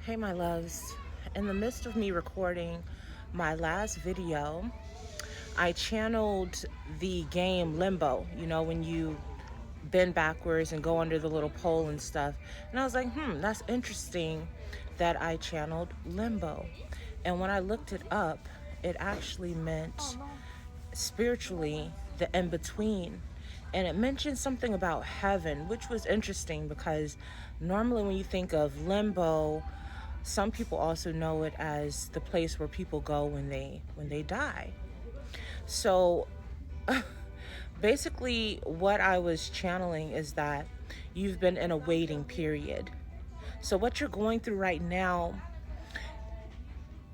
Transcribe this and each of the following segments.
Hey my loves, in the midst of me recording my last video, I channeled the game Limbo, you know, when you bend backwards and go under the little pole and stuff. And I was like, that's interesting that I channeled Limbo. And when I looked it up, it actually meant spiritually the in-between. And it mentioned something about heaven, which was interesting because normally when you think of limbo, some people also know it as the place where people go when they die. So basically what I was channeling is that you've been in a waiting period. So what you're going through right now,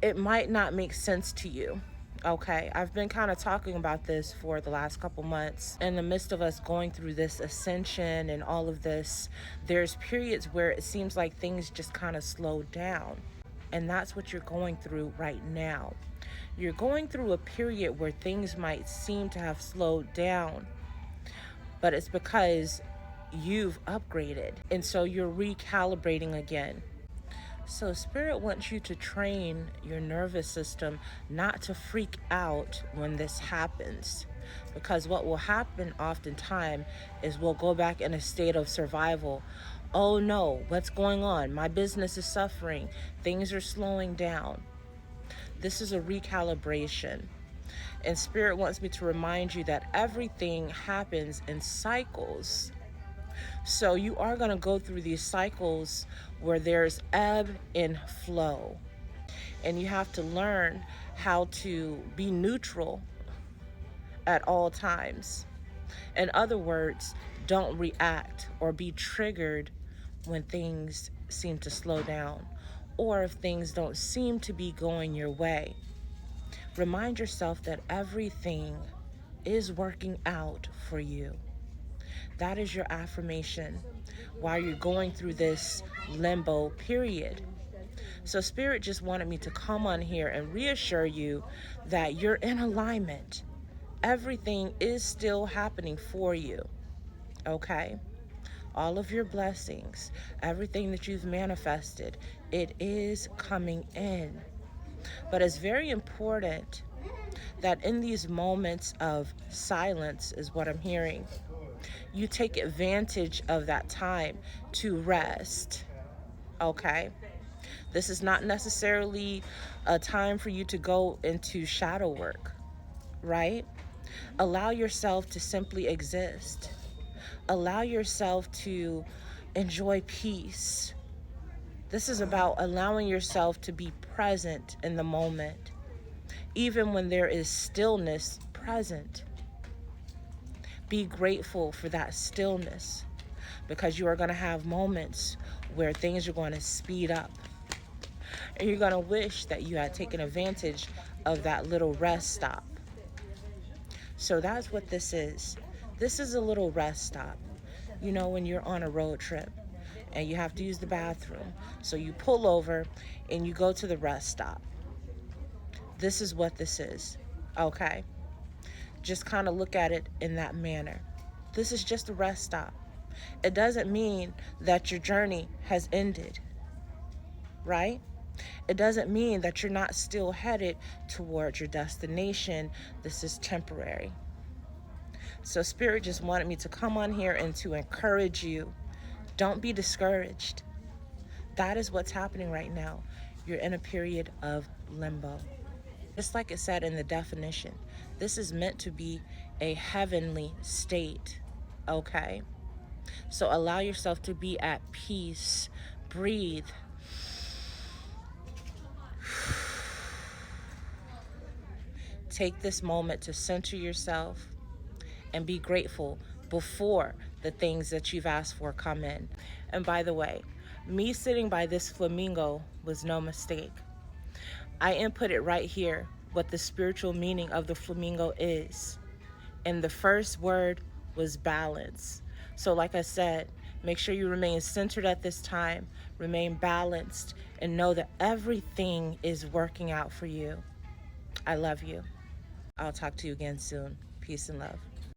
it might not make sense to you. Okay, I've been kind of talking about this for the last couple months. In the midst of us going through this ascension and all of this, there's periods where it seems like things just kind of slow down. And that's what you're going through right now. You're going through a period where things might seem to have slowed down, but it's because you've upgraded. And so you're recalibrating again. So Spirit wants you to train your nervous system not to freak out when this happens. Because what will happen oftentimes is we'll go back in a state of survival. Oh no, what's going on? My business is suffering. Things are slowing down. This is a recalibration. And Spirit wants me to remind you that everything happens in cycles. So you are going to go through these cycles where there's ebb and flow. And you have to learn how to be neutral at all times. In other words, don't react or be triggered when things seem to slow down or if things don't seem to be going your way. Remind yourself that everything is working out for you. That is your affirmation while you're going through this limbo period. So Spirit just wanted me to come on here and reassure you that you're in alignment. Everything is still happening for you, okay? All of your blessings, everything that you've manifested, it is coming in. But it's very important that in these moments of silence, is what I'm hearing, you take advantage of that time to rest, okay? This is not necessarily a time for you to go into shadow work, right? Allow yourself to simply exist. Allow yourself to enjoy peace. This is about allowing yourself to be present in the moment, even when there is stillness present. Be grateful for that stillness because you are going to have moments where things are going to speed up. And you're going to wish that you had taken advantage of that little rest stop. So that's what this is. This is a little rest stop. You know, when you're on a road trip and you have to use the bathroom. So you pull over and you go to the rest stop. This is what this is, okay? Just kind of look at it in that manner. This is just a rest stop. It doesn't mean that your journey has ended, right? It doesn't mean that you're not still headed towards your destination. This is temporary. So Spirit just wanted me to come on here and to encourage you. Don't be discouraged. That is what's happening right now. You're in a period of limbo. Just like it said in the definition, this is meant to be a heavenly state, okay? So allow yourself to be at peace. Breathe. Take this moment to center yourself and be grateful before the things that you've asked for come in. And by the way, me sitting by this flamingo was no mistake. I inputted right here what the spiritual meaning of the flamingo is. And the first word was balance. So like I said, make sure you remain centered at this time, remain balanced, and know that everything is working out for you. I love you. I'll talk to you again soon. Peace and love.